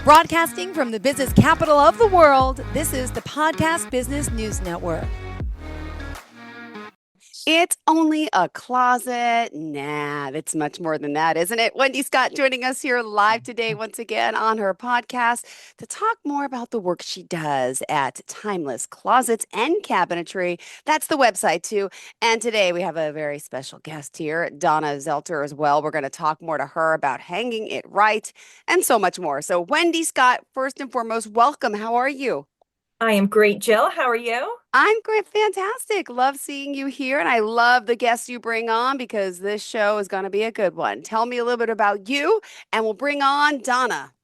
Broadcasting from the business capital of the world, this is the Podcast Business News Network. It's only a closet. Nah, it's much more than that, isn't it? Wendy Scott joining us here live today once again on her podcast to talk more about the work she does at Timeless Closets and Cabinetry. That's the website too. And today we have a very special guest here, Donna Zalter as well. We're going to talk more to her about hanging it right and so much more. So Wendy Scott, first and foremost, welcome. How are you? I am great, Jill. How are you? I'm great, fantastic. Love seeing you here, and I love the guests you bring on because this show is going to be a good one. Tell me a little bit about you, and we'll bring on Donna.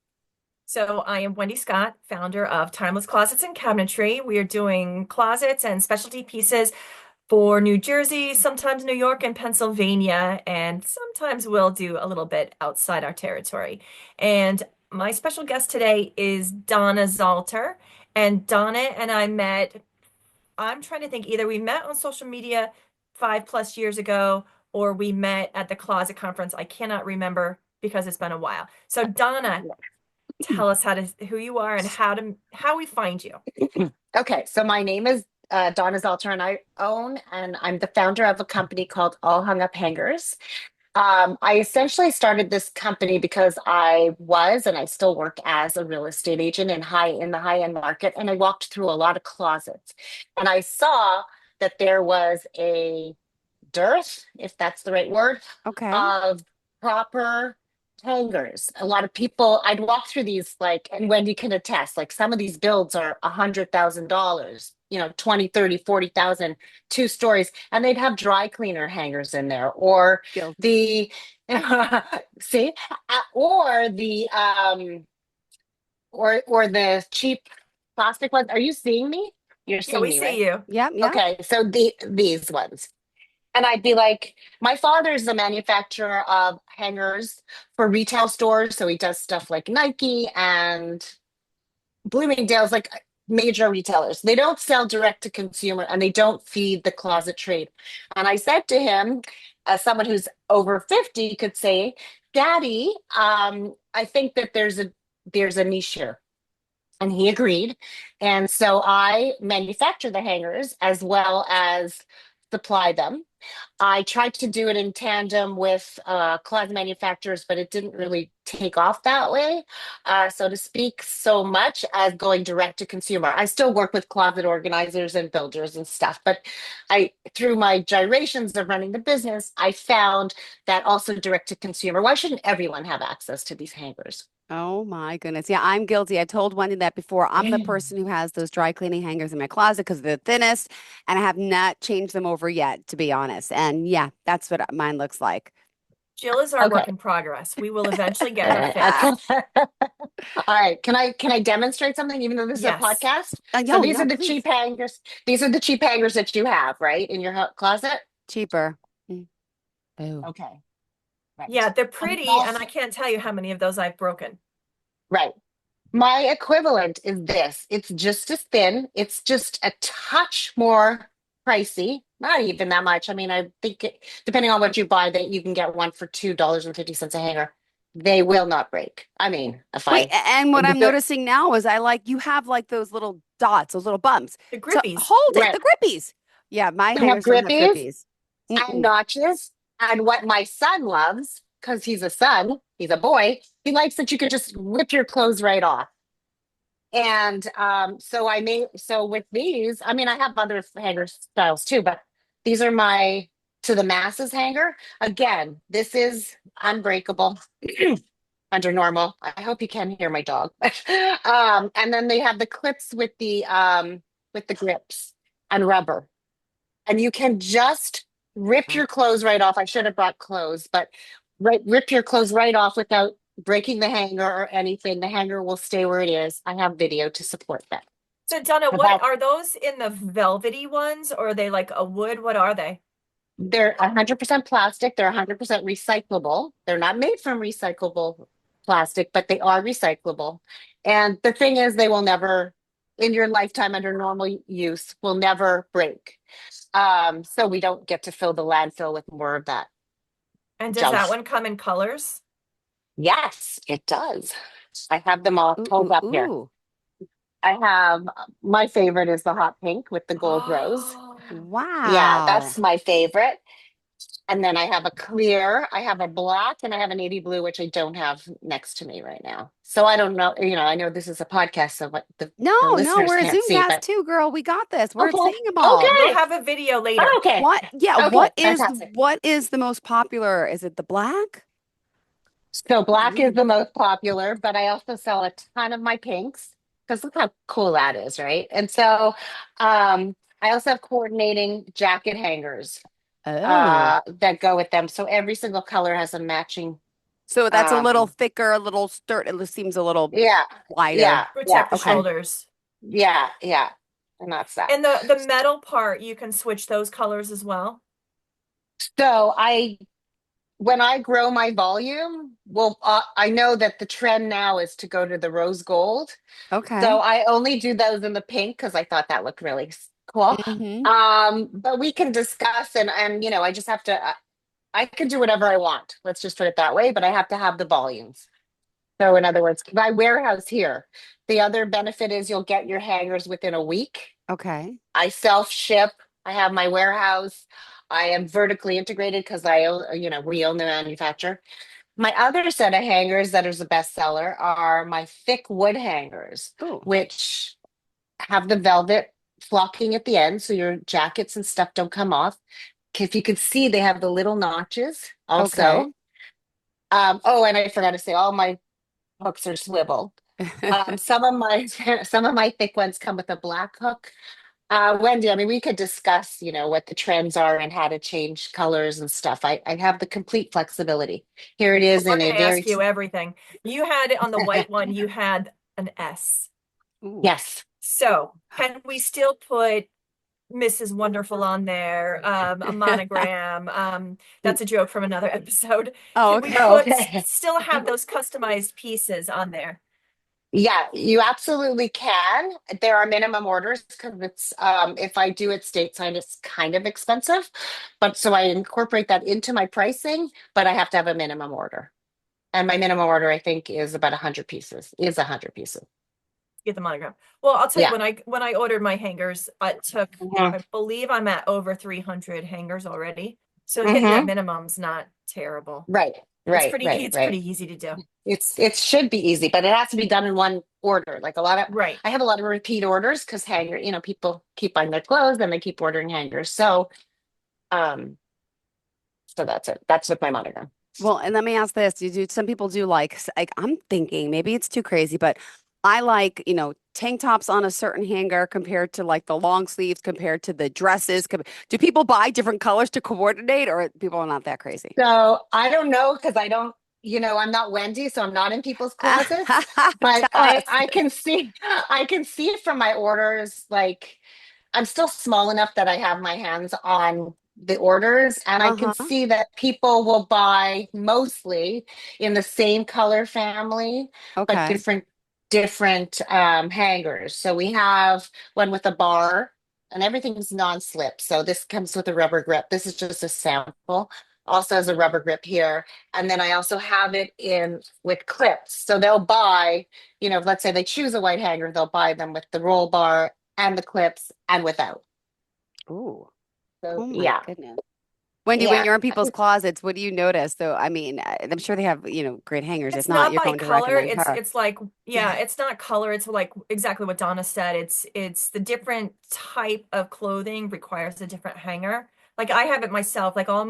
So, I am Wendy Scott, founder of Timeless Closets and Cabinetry. We are doing closets and specialty pieces for New Jersey, sometimes New York and Pennsylvania, and sometimes we'll do a little bit outside our territory. And my special guest today is Donna Zalter. And Donna and I met, I'm trying to think, either we met on social media 5+ years ago or we met at the closet conference. I cannot remember because it's been a while. So Donna, tell us who you are and how we find you. Okay, so my name is Donna Zalter, and I'm the founder of a company called All Hung Up Hangers. I essentially started this company because and I still work as a real estate agent in the high end market, and I walked through a lot of closets, and I saw that there was a dearth, if that's the right word, Okay. of proper hangers. A lot of people, I'd walk through these, like, and Wendy can attest, like some of these builds are $100,000, 20, 30, 40,000, 2 stories, and they'd have dry cleaner hangers in there, or Guilty. the see, or the cheap plastic ones. Are you seeing me? You're Yeah, seeing we me, right? see you. Yep, yep. Okay, so these ones. And I'd be like, my father's a manufacturer of hangers for retail stores. So he does stuff like Nike and Bloomingdale's, like major retailers. They don't sell direct to consumer and they don't feed the closet trade. And I said to him, as someone who's over 50 could say, Daddy, I think that there's a niche here. And he agreed. And so I manufacture the hangers as well as supply them. I tried to do it in tandem with closet manufacturers, but it didn't really take off that way, so to speak, so much as going direct to consumer. I still work with closet organizers and builders and stuff, but through my gyrations of running the business, I found that also direct to consumer. Why shouldn't everyone have access to these hangers? Oh my goodness. Yeah, I'm guilty. I told Wendy that before. I'm the person who has those dry cleaning hangers in my closet because they're the thinnest, and I have not changed them over yet, to be honest. And yeah, that's what mine looks like. Jill is our Okay. work in progress. We will eventually get her Okay. fixed. All right. Can I demonstrate something, even though this is a Yes. podcast? So No, these no, are the please. cheap hangers. These are the cheap hangers that you have, right, in your closet? Cheaper. Oh. Okay. Yeah, Right. they're And pretty, and I also, can't tell you how many of those I've broken. right. My equivalent is this. It's just as thin. It's just a touch more pricey. Not even that much. I mean, I think depending on what you buy, that you can get one for $2.50 a hanger. They will not break. I mean, if Wait, I and what I'm the noticing now is you have like those little dots, those little bumps The to grippies. hold it, right, the grippies. Yeah, my they have hangers don't have grippies grippies. and Mm-mm. notches. And what my son loves, because he's a boy, he likes that you can just rip your clothes right off. And so with these, I mean, I have other hanger styles too, but these are my to the masses hanger. Again, this is unbreakable under normal. I hope you can hear my dog. And then they have the clips with the grips and rubber. And you can just rip your clothes right off. I should have brought clothes, but rip your clothes right off without breaking the hanger or anything. The hanger will stay where it is. I have video to support that. So Donna, But what are those in the velvety ones, or are they like a wood? What are they? they're 100% plastic. They're 100% recyclable. They're not made from recyclable plastic, but they are recyclable. And the thing is, they will never, in your lifetime under normal use, will never break. So we don't get to fill the landfill with more of that And does junk. that one come in colors? Yes, it does. I have them all Ooh, pulled ooh, up here. ooh. I have my favorite is the hot pink with the gold rose. Oh, Yeah, Wow. that's my favorite. And then I have a clear, I have a black, and I have a navy blue, which I don't have next to me right now. So I don't know, I know this is a podcast, so what No, the no, listeners we're a can't see, Zoomcast but too, girl. We got this. We're okay, seeing them all. we'll okay, have a video oh, later. okay, What? Yeah, okay, what is fantastic. what is the most popular? Is it the black? So black is Ooh. the most popular, but I also sell a ton of my pinks because look how cool that is, right? And so I also have coordinating jacket hangers Oh. that go with them. So every single color has a matching. So that's a little Um, thicker, a little it seems a little yeah, wider. yeah, yeah, Protect the Okay. shoulders. yeah, yeah, and that's that. And the metal part, you can switch those colors as well. So when I grow my volume, well, I know that the trend now is to go to the rose gold. So Okay. I only do those in the pink because I thought that looked really cool. Mm-hmm. But we can discuss and I just have to I can do whatever I want. Let's just put it that way, but I have to have the volumes. So in other words, my warehouse here. The other benefit is you'll get your hangers within a week. Okay. I self ship. I have my warehouse. I am vertically integrated because we own the manufacturer. My other set of hangers that is a bestseller are my thick wood hangers, Oh, which have the velvet flocking at the end so your jackets and stuff don't come off. If you could see, they have the little notches okay. also. Oh, and I forgot to say, all my hooks are swivel. Some of my some of my thick ones come with a black hook. Wendy, I mean, we could discuss, what the trends are and how to change colors and stuff. I have the complete flexibility. Here it Well, is we're in going a to ask very you everything. You had it on the white one, you had an S. Ooh. yes. So, can we still put Mrs. Wonderful on there, a monogram? That's a joke from another episode. Oh, Can we okay. Oh, put okay. still have those customized pieces on there? Yeah, you absolutely can. There are minimum orders because it's if I do it stateside, it's kind of expensive. But so I incorporate that into my pricing, but I have to have a minimum order. And my minimum order, I think, is about 100 pieces, is 100 pieces. Get the monogram. Well, I'll tell you Yeah. when I ordered my hangers, it took Hmm. I believe I'm at over 300 hangers already. So hitting that Hmm. minimum's not terrible. Right, right, right, It's right. pretty easy to do. It should be easy, but it has to be done in one order. Like Right. I have a lot of repeat orders because people keep buying their clothes and they keep ordering hangers. Um, so that's it. That's with my monogram. Well, and let me ask this. Some people do like I'm thinking maybe it's too crazy, but I like, tank tops on a certain hanger compared to like the long sleeves compared to the dresses. Do people buy different colors to coordinate or people are not that crazy? So I don't know because I don't, I'm not Wendy, so I'm not in people's closets. But Tell us. I can see I can see from my orders, like I'm still small enough that I have my hands on the orders, and I can Uh-huh. see that people will buy mostly in the same color family, but Okay. different hangers. So we have one with a bar, and everything's non-slip. So this comes with a rubber grip. This is just a sample. Also has a rubber grip here, and then I also have it in with clips. So they'll buy, let's say they choose a white hanger, they'll buy them with the roll bar and the clips and without. Ooh. So Oh my yeah, goodness. Wendy, when yeah. you're in people's closets, what do you notice? So, I mean, I'm sure they have, great hangers. If It's not, not you're by going to color. recommend It's her. it's like yeah, it's not color. It's like exactly what Donna said. It's the different type of clothing requires a different hanger. Like I have it myself. Like all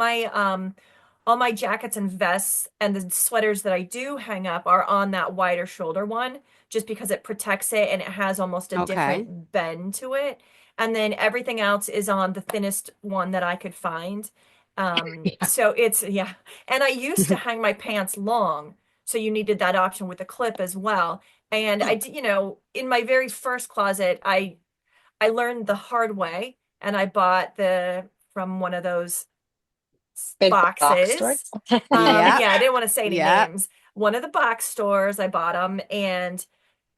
my jackets and vests and the sweaters that I do hang up are on that wider shoulder one just because it protects it and it has almost a Okay. different bend to it. And then everything else is on the thinnest one that I could find. So it's yeah. And I used to hang my pants long, so you needed that option with a clip as well. And I did, in my very first closet, I learned the hard way and I bought the from one of those Big box stores. boxes. Yep. Yeah, I didn't want to say any Yep. names. One of the box stores, I bought them, and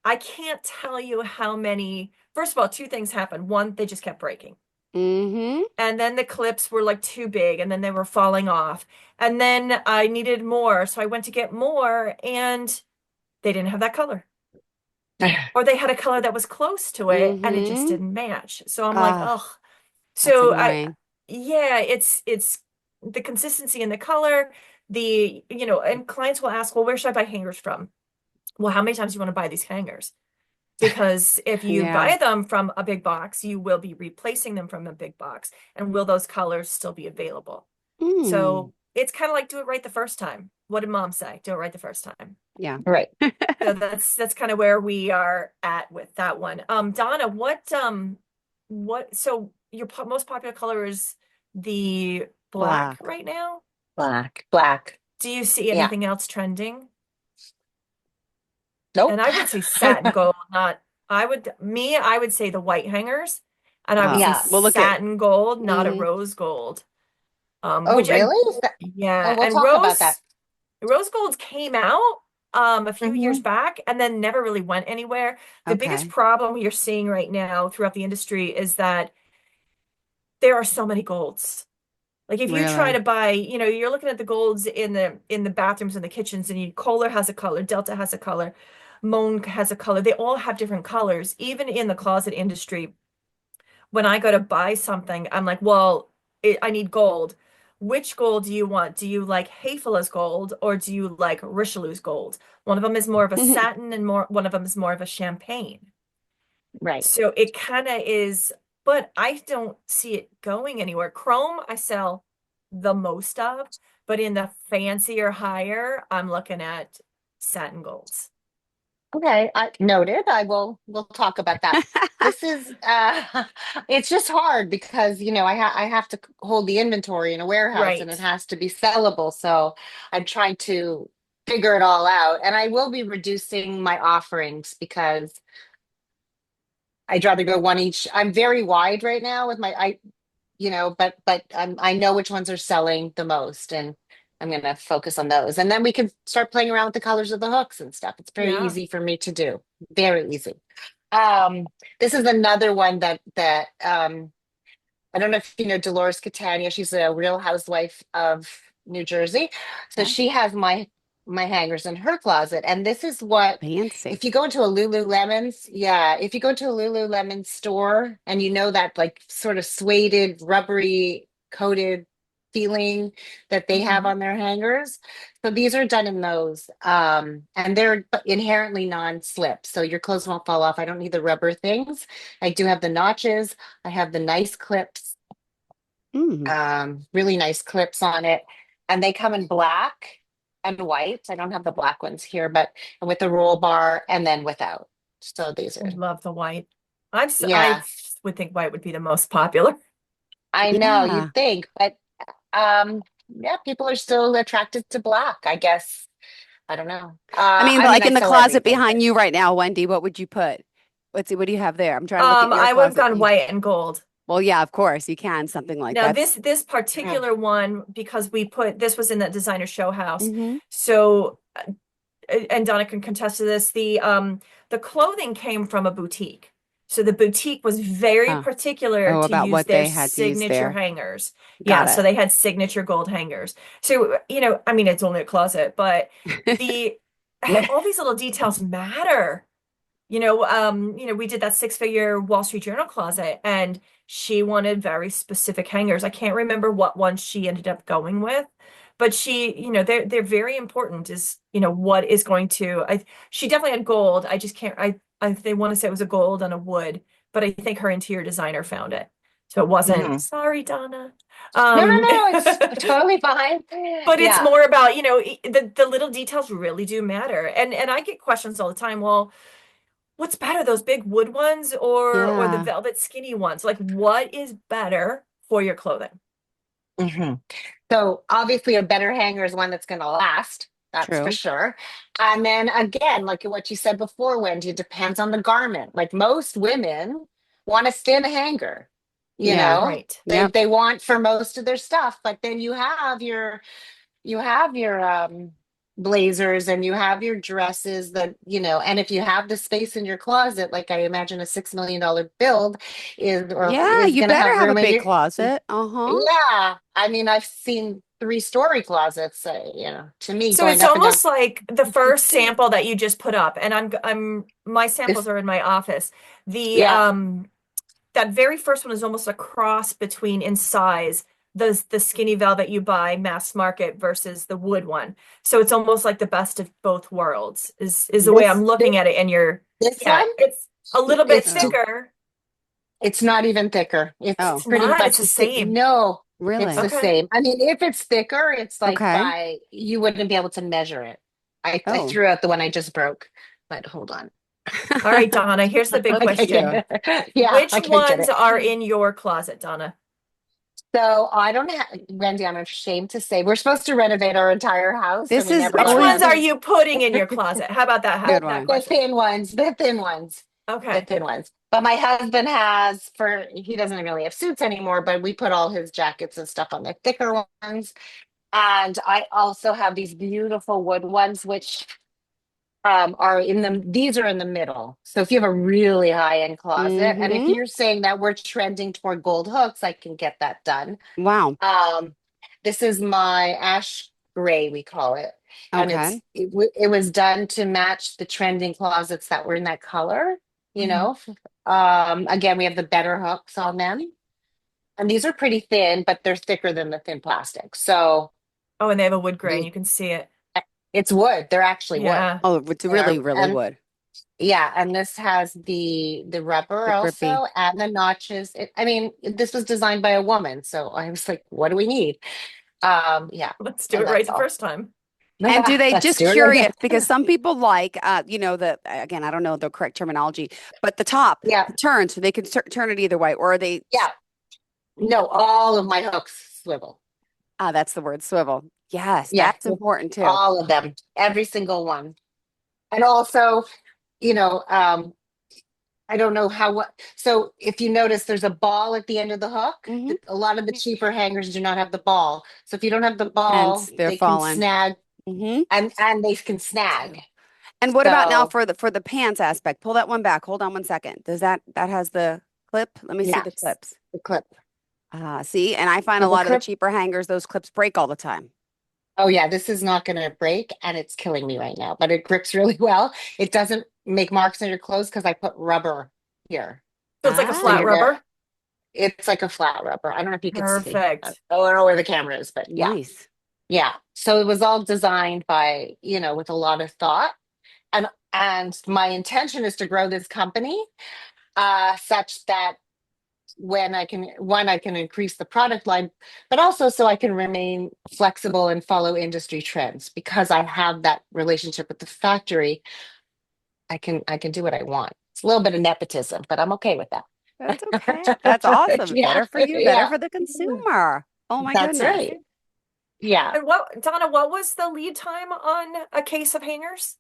I can't tell you how many. First of all, two things happened. One, they just kept breaking. Mm-hmm. And then the clips were like too big and then they were falling off. And then I needed more. So I went to get more and they didn't have that color. Or they had a color that was close to it and it just Mm-hmm. didn't match. So I'm like, Ah, oh. that's So annoying. yeah, it's the consistency in the color, and clients will ask, well, where should I buy hangers from? Well, how many times do you want to buy these hangers? Because if you Yeah. buy them from a big box, you will be replacing them from a big box. And will those colors still be available? Mm. So it's kind of like do it right the first time. What did mom say? Do it right the first time. Yeah. Right. So that's kind of where we are at with that one. Donna, so your most popular color is the black Black. right now? Black. Black. Do you see Yeah. anything else trending? And Nope. I would say satin gold, not I would say the white hangers, and I would say Yeah. Well, look at. satin gold, not a Mm, rose gold. Oh, Which and really? Is that... Oh, yeah, we'll and talk about that. rose golds came out a few years Hmm. back and then never really went anywhere. The biggest okay. problem you're seeing right now throughout the industry is that there are so many golds. Like if you try Really? to buy, you're looking at the golds in the bathrooms and the kitchens, and Kohler has a color, Delta has a color, Moan has a color. They all have different colors. Even in the closet industry, when I go to buy something, I'm like, well, I need gold. Which gold do you want? Do you like Hayfela's gold or do you like Richelieu's gold? One of them is more of a satin and one of them is more of a champagne. Right. So it kind of is, but I don't see it going anywhere. Chrome, I sell the most of, but in the fancier higher, I'm looking at satin golds. Okay, I noted. We'll talk about that. This is it's just hard because I have to hold the inventory in a warehouse and it Right. has to be sellable. So I'm trying to figure it all out. And I will be reducing my offerings because I'd rather go one each. I'm very wide right now with but I know which ones are selling the most, and I'm gonna focus on those. And then we can start playing around with the colors of the hooks and stuff. It's very Yeah. easy for me to do. Very easy. Um, this is another one that I don't know if you know Dolores Catania. She's a Real Housewife of New Jersey. So Okay. she has my hangers in her closet. And this is what Fancy. if you go into a Lululemon's, yeah, if you go to a Lululemon store and you know that like sort of suede, rubbery coated feeling that they have Hmm. on their hangers. So these are done in those. And they're inherently non-slip. So your clothes won't fall off. I don't need the rubber things. I do have the notches. I have the nice clips, Mm. really nice clips on it. And they come in black and white. I don't have the black ones here, but with the roll bar and then without. So these I are, love the white. I yeah, would think white would be the most popular. I know Yeah. you'd think, but yeah, people are still attracted to black, I guess. I don't know. I mean, I mean, like I in the sell closet everything, behind but you right now, Wendy, what would you put? Let's see, what do you have there? I'm trying to look at your I would have closet. gone white and gold. Well, yeah, of course you can. Something like Now that's. this Mhm. particular one, because this was in the designer show house. Hmm. So and Donna can contest to this, the clothing came from a boutique. So the boutique was very Oh, particular oh, to about use what their they had to use signature there. hangers. Yeah, Got so it. they had signature gold hangers. So, I mean, it's only a closet, but the all these little details matter. We did that six-figure Wall Street Journal closet, and she wanted very specific hangers. I can't remember what one she ended up going with, but they're very important. What is going to she definitely had gold. I just can't I they want to say it was a gold on a wood, but I think her interior designer found it. So it wasn't, Mhm. sorry, Donna. No, no, Um, no, it's totally fine. but it's Yeah. more about, the little details really do matter. And I get questions all the time. Well, what's better, those big wood ones or the Yeah, velvet skinny ones? Like, what is better for your clothing? Hmm. So obviously a better hanger is one that's going to last. That's for true. sure. And then again, like what you said before, Wendy, it depends on the garment. Like most women want to stay in a hanger. You Yeah. know, Right. Yep. they want for most of their stuff, but then you have your blazers and you have your dresses that, and if you have the space in your closet, like I imagine a $6 million build Yeah, is you going to better have have a room in big your, closet. Uh-huh. yeah. I mean, I've seen 3-story closets, to me So going it's up and down. almost like the first sample that you just put up, and I'm my samples This, are in my office. The yeah, that very first one is almost a cross between in size the skinny velvet you buy mass market versus the wood one. So it's almost like the best of both worlds is the way I'm this, looking this, at it. And you're this yeah, one, it's a little bit it's Oh. thicker. It's not even thicker. It's Oh, It's pretty not, it's much the the same. same. No, it's really? the Okay. same. I mean, if it's thicker, it's like Okay. you wouldn't be able to measure it. I Oh. threw out the one I just broke, but hold on. All right, Donna, here's the big Look at question. you. Yeah, Which I can get ones it. are in your closet, Donna? So I don't have, Wendy, I'm ashamed to say, we're supposed to renovate our entire house and This we is never Which got ones around are to always you putting in your closet? How about the, good that one. the question? thin ones, the thin ones, the Okay. thin ones. But my husband he doesn't really have suits anymore, but we put all his jackets and stuff on the thicker ones. And I also have these beautiful wood ones, which these are in the middle. So if you have a really high-end closet, and if Mm-hmm. you're saying that we're trending toward gold hooks, I can get that done. Wow. Um, this is my ash gray, we call it. And Okay. it was done to match the trending closets that were in that color, you Mhm. know. Again, we have the better hooks on them. And these are pretty thin, but they're thicker than the thin plastic. So Oh, and they have a wood grain. the You can see it. it's wood. They're actually wood. Yeah. Oh, it's They really, are, really and wood. yeah, and this has the rubber The grippy. also and the notches. I mean, this was designed by a woman, so I was like, what do we need? Yeah, Let's do and it right that's the all. first time. And do they Let's just do it right curious because now. some people like again, I don't know the correct terminology, but the top, Yeah, the turn, so they can turn it either way, or they yeah. No, all of my hooks swivel. that's the word swivel. Yes, Yeah, that's important too. all of them, every single one. And also, you know, I don't know how what. So if you notice, there's a ball at the end of the hook. Hmm. A lot of the cheaper hangers do not have the ball. So if you don't have the ball, Hence they're they can falling. snag, Hmm. and they can snag. And what about now So for the pants aspect? Pull that one back. Hold on one second. Does that has the clip? Let me see the yes, clips. the clip. See, and I find So a the lot of the clip. cheaper hangers, those clips break all the time. Oh yeah, this is not going to break, and it's killing me right now. But it grips really well. It doesn't make marks on your clothes because I put rubber here. So it's like a So flat Ah, you're gonna. rubber. It's like a flat rubber. I don't know if you could see. I Perfect. don't know where the camera is, but yeah, nice. yeah. So it was all designed by, with a lot of thought. And my intention is to grow this company such that I can increase the product line, but also so I can remain flexible and follow industry trends because I have that relationship with the factory. I can do what I want. It's a little bit of nepotism, but I'm okay with That's okay. That's that. awesome. Yeah, Better for you, better yeah, for the consumer. Oh my that's goodness. right. Yeah, And Donna, what was the lead time on a case of hangers?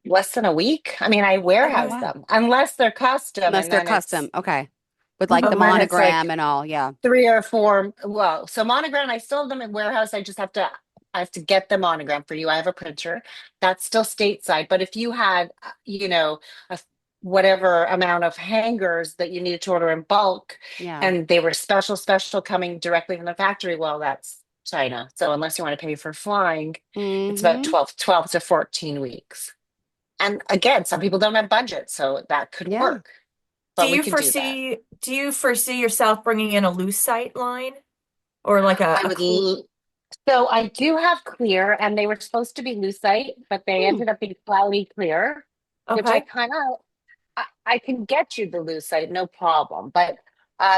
less than a week. I mean, I Oh warehouse Okay. wow. them unless they're custom, Unless and they're then custom. it's Okay. With like the and then it's like monogram and all. Yeah. 3 or 4. Well, so monogram, I still have them in warehouse. I have to get the monogram for you. I have a printer that's still stateside. But if you had, a, whatever amount of hangers that you needed to order in bulk Yeah. and they were special coming directly from the factory, well, that's China. So unless you want to pay for flying, it's about Mm-hmm. 12 to 14 weeks. And again, some people don't have budget, so that could Yeah. work, but we could do that. Do you foresee yourself bringing in a lucite line or like I would So I do have clear, and they were supposed to be lucite, but they Hmm. ended up being cloudy clear, which okay. I can get you the lucite, no problem. But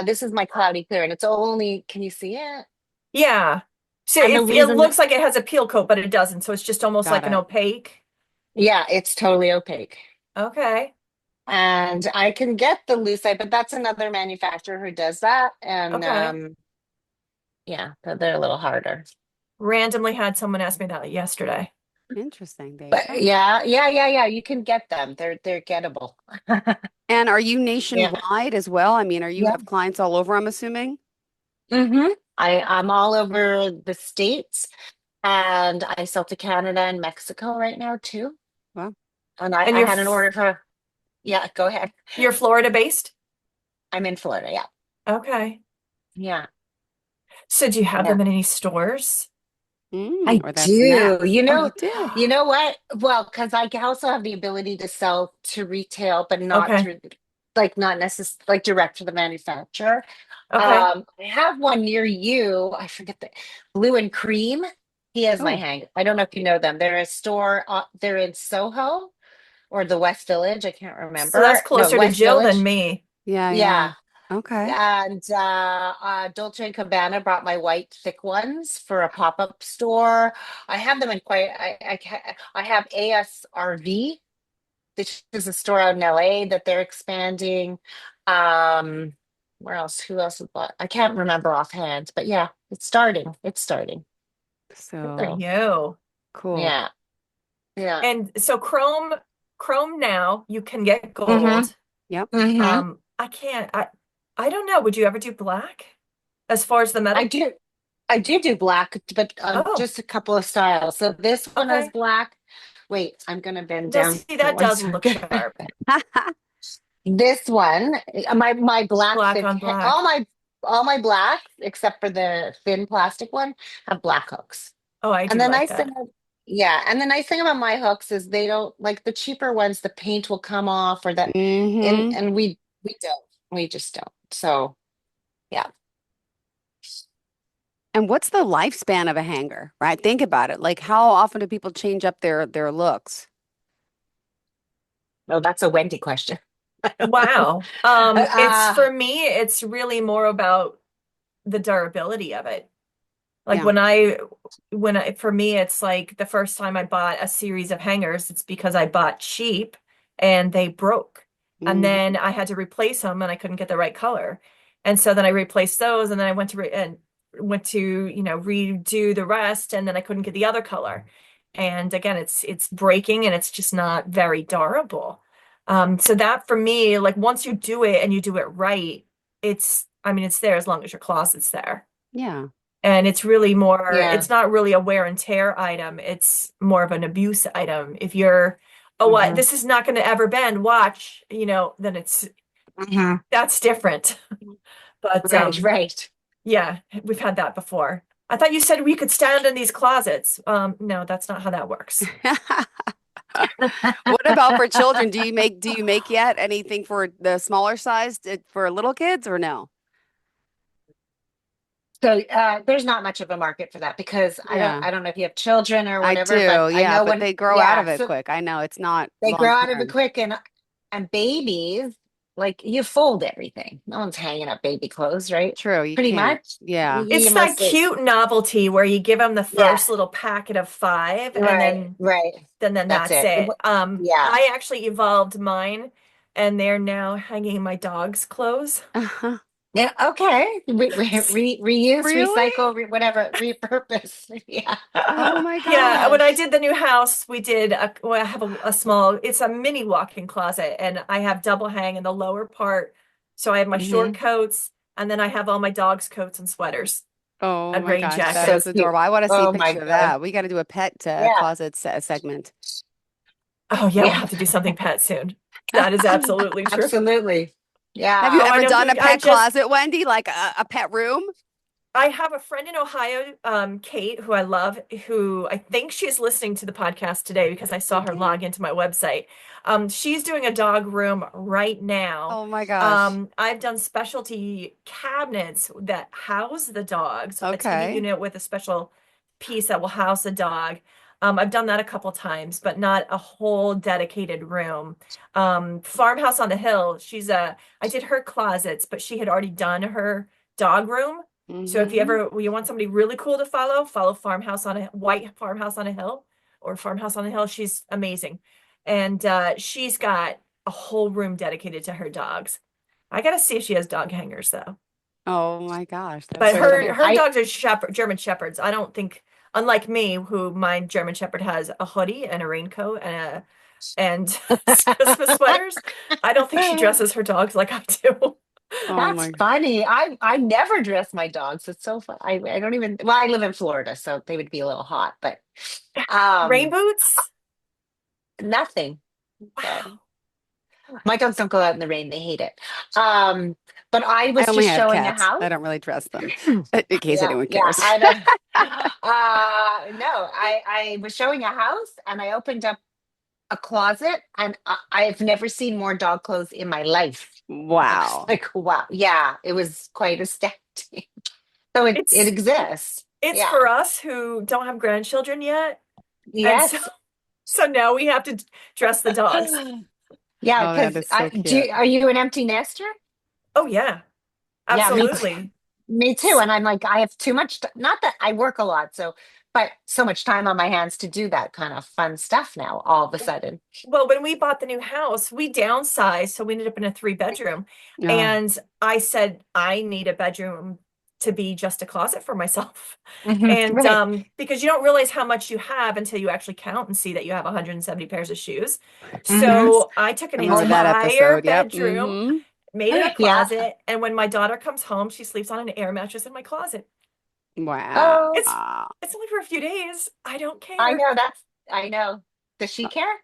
this is my cloudy clear, and it's only, can you see it? Yeah. So And the it reason, looks like it has a peel coat, but it doesn't. So it's just almost Got like an it. opaque. yeah, it's totally opaque. Okay. And I can get the lucite, but that's another manufacturer who does that. And Okay. yeah, they're a little harder. Randomly had someone ask me that yesterday. Interesting. There you But go. yeah, you can get them. They're gettable. And are you Yeah. nationwide as well? I mean, are you Yeah. have clients all over, I'm assuming? I'm all over the states, And I sell to Canada and Mexico right now too. Well, And And I had an order for, yeah, go ahead. you're Florida based? I'm in Florida. Yeah. Okay. Yeah. So do you have Yeah. them in any stores? I or that's do. next. Oh, you do? You know what? Well, because I also have the ability to sell to retail, but not Okay. through, like, not necessarily like direct to the manufacturer. Okay. I have one near you. I forget the blue and cream. He has my Oh, hang. I don't know if you know them. They're a store. They're in Soho or the West Village. I can't So that's remember. No, closer to West Jill than Village. me. yeah, yeah. Yeah. Okay. And Dolce and Gabbana brought my white thick ones for a pop-up store. I have them in quite. I have ASRV, which is a store out in LA that they're expanding. Um, where else? Who else has bought? I can't remember offhand, but yeah, it's starting. It's starting. Good for So you. cool. Yeah, yeah. And so Chrome now you can get Mm-hmm. gold. Yep. Mm-hmm. I can't I don't know. Would you ever do black as far as the I metal? do. I do black, but Oh, just a couple of styles. So this one is okay. black. Wait, I'm gonna bend No, down see, for that one does look second. sharp. This one, my black Black thin, on black. all my blacks except for the thin plastic one have black hooks. Oh, I And do the like nice thing, that. yeah, and the nice thing about my hooks is they don't like the cheaper ones. The paint will come off, or that, Mm-hmm. and we don't, we just don't. So yeah, And what's the lifespan of a hanger, right? Think about it. Like how often do people change up their looks? well, that's a Wendy question. Wow. It's uh, for me, it's really more about the durability of it. Like Yeah. for me, it's like the first time I bought a series of hangers, it's because I bought cheap and they broke. And then Hmm. I had to replace them and I couldn't get the right color. And so then I replaced those and then I went to, redo the rest and then I couldn't get the other color. And again, it's breaking and it's just not very durable. So that for me, like once you do it and you do it right, I mean, it's there as long as your closet's there. Yeah. And yeah. it's not really a wear and tear item. It's more of an abuse item. If you're, oh, what, Hmm. this is not going to ever bend, watch, then Mhm. that's different. But Right, right. yeah, we've had that before. I thought you said we could stand in these closets. No, that's not how that works. What about for children? Do you make yet anything for the smaller size for little kids or no? So there's not much of a market for that because Yeah, I don't know if you have children or I whatever, but do. I Yeah, know but when, they grow out yeah, of it so quick. I know it's not they grow long out of it term. quick, and babies, like, you fold everything. No one's hanging up baby clothes, right? True, you Pretty can't. much. Yeah. You It's that mostly, cute novelty where you give them the yeah, first little packet of five and right, then right. That's that's it. it. Yeah. I actually evolved mine and they're now hanging my dog's clothes. Uh-huh. Yeah, okay. Reuse, Really? recycle, whatever, repurpose. Yeah. Oh my Yeah, when I gosh. did the new house, I have a small, it's a mini walk-in closet and I have double hang in the lower part. So I have my short Hmm. coats and then I have all my dog's coats and sweaters Oh and my rain gosh, that So is jackets. cute. adorable. I want to see a Oh my picture of God. that. We got to do a pet Yeah. closet segment. Oh yeah, we'll Yeah. have to do something pet soon. That is absolutely true. Absolutely. Have you Yeah. Oh, I ever know done who a I pet just closet, Wendy? Like a pet room? I have a friend in Ohio, Kate, who I love, who I think she's listening to the podcast today because I saw her Mhm. log into my website. She's doing a dog room right now. Oh my gosh. I've done specialty cabinets that house the dogs, a TV Okay. unit with a special piece that will house a dog. I've done that a couple times, but not a whole dedicated room. Farmhouse on the Hill, I did her closets, but she had already done her dog room. So if Hmm. you want somebody really cool to follow White Farmhouse on a Hill or Farmhouse on a Hill. She's amazing. And she's got a whole room dedicated to her dogs. I gotta see if she has dog hangers though. Oh my gosh, that's But so her So cool. her dogs are German Shepherds. I don't think, unlike me, who my German Shepherd has a hoodie and a raincoat and Christmas sweaters. I don't think she dresses her dogs like I do. Oh That's my. funny. I never dress my dogs. It's so fun. I don't even, well, I live in Florida, so they would be a little hot, but Rain um boots? nothing. So Wow. my dogs don't go out in the rain. They hate it. Um, but I I was only just have showing a cats. house. I don't really trust them, in case Yeah, anyone yeah. cares. I don't. No, I was showing a house and I opened up a closet and I've never seen more dog clothes in my life. I was Wow. like, wow, yeah, it was quite astounding. So it It's exists. it's Yeah. for us who don't have grandchildren yet. And so Yes. so now we have to dress the dogs. Yeah, Oh, that because is so cute. are you an empty nester? Oh yeah, Yeah, me absolutely. me too. And I'm like, I have too much, not that I work a lot, so, but so much time on my hands to do that kind of fun stuff now, all of a sudden. Well, when we bought the new house, we downsized, so we ended up in a 3 bedroom. Oh, And I said, I need a bedroom to be just a closet for myself. And Right. because you don't realize how much you have until you actually count and see that you have 170 pairs of shoes. hmm yes. So I took an I remember Oh that my. entire episode. Yep. bedroom, Mm-hmm. made it a Yeah. closet, and when my daughter comes home, she sleeps on an air mattress in my closet. Wow. Oh, It's it's only for a few days. I don't I care. know I know. Does she care?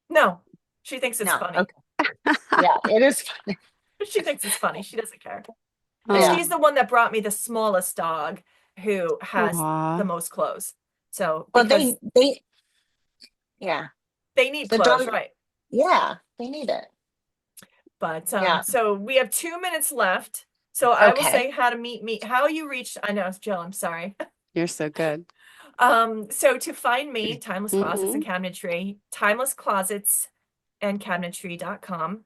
No, she thinks it's No. funny. Okay. Yeah, it is funny. She thinks it's funny. She doesn't care. But Yeah. she's the one that brought me the smallest dog who has the Aw. most clothes. So Well, because yeah, they need the clothes, dog, right? yeah, they need it. But Yeah. so we have 2 minutes left. So I will Okay. say how to meet me, how you reach. I know, Jill, I'm sorry. You're so good. So to find me, Timeless Closets Mm-hmm. and Cabinetry, timelessclosetsandcabinetry.com.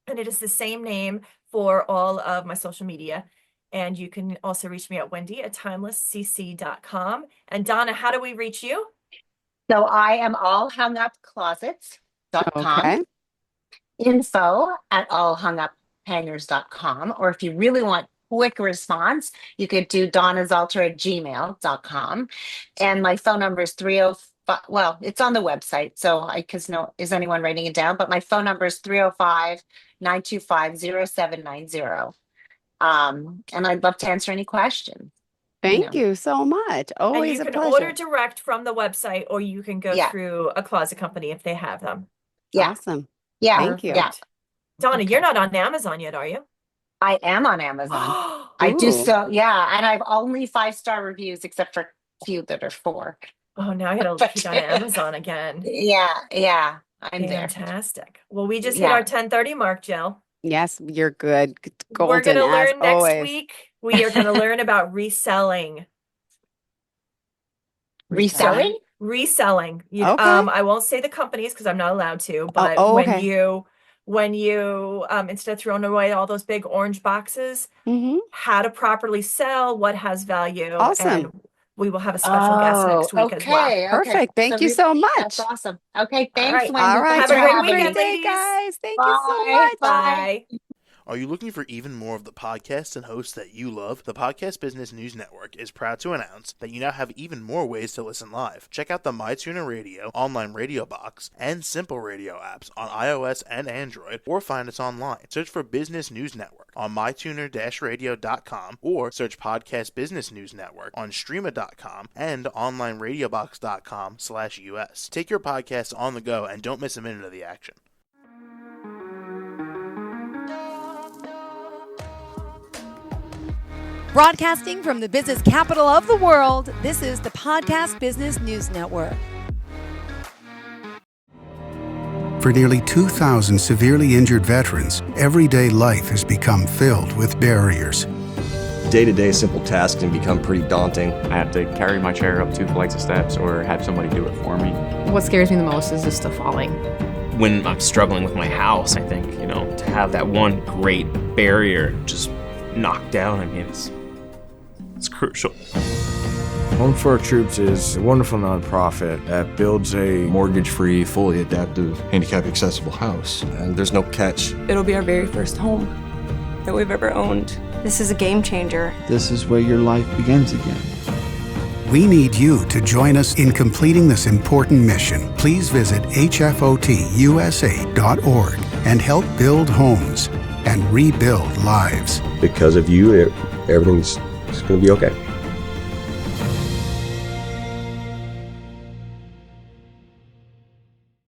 And it is the same name for all of my social media. And you can also reach me at Wendy at timelesscc.com. And Donna, how do we reach you? So I am allhungupclosets.com, Okay. info@allhunguphangers.com, or if you really want quick response, you could do donnazalter@gmail.com. And my phone number is 305. Well, it's on the website. So because no, is anyone writing it down? But my phone number is 305-925-0790. And I'd love to answer any questions, you Thank know. you so much. And you Always a can order pleasure. direct from the website, or you can go Yeah. through a closet company if they have them. Yeah. Awesome. Yeah. Thank you. Yeah. Perfect. Donna, you're Okay. not on Amazon yet, are you? I am on Amazon. I do Ooh. so, yeah, and I've only 5-star reviews except for a few that are 4. Oh, now I gotta But peek on Amazon again. yeah, I'm there. Fantastic. Well, we just hit Yeah. our 10:30 mark, Jill. Yes, you're good. We're Golden gonna as learn next always. week. We are gonna learn about reselling. Reselling? Reselling. You, Okay. I won't say the companies because I'm not allowed to, Oh, but oh, okay. when you instead of throwing away all those big orange boxes, Mm-hmm. how to properly sell, what has value, Awesome. and we will have a special guest Oh, next week as well. okay. Perfect. So Thank you so that's much. awesome. Okay, All thanks, right. All Wendy. right. Thanks Have for a You have great a having great weekend, me. day, ladies. guys. Thank you so Bye. much. Bye. Bye. Are you looking for even more of the podcasts and hosts that you love? The Podcast Business News Network is proud to announce that you now have even more ways to listen live. Check out the MyTuner Radio, online radio box, and Simple Radio apps on iOS and Android, or find us online. Search for Business News Network on mytuner-radio.com, or search Podcast Business News Network on streama.com and onlineradiobox.com/US. Take your podcast on the go and don't miss a minute of the action. Broadcasting from the business capital of the world, this is the Podcast Business News Network. For nearly 2,000 severely injured veterans, everyday life has become filled with barriers. Day-to-day simple tasks can become pretty daunting. I have to carry my chair up 2 flights of steps or have somebody do it for me. What scares me the most is just the falling. When I'm struggling with my house, I think, to have that one great barrier just knocked down, it's crucial. Home for Our Troops is a wonderful nonprofit that builds a Mortgage-free, fully adaptive, handicap-accessible house. And there's no catch. It'll be our very first home that we've ever owned. This is a game changer. This is where your life begins again. We need you to join us in completing this important mission. Please visit hfotusa.org and help build homes. and rebuild lives. Because of you, everything's going to be okay.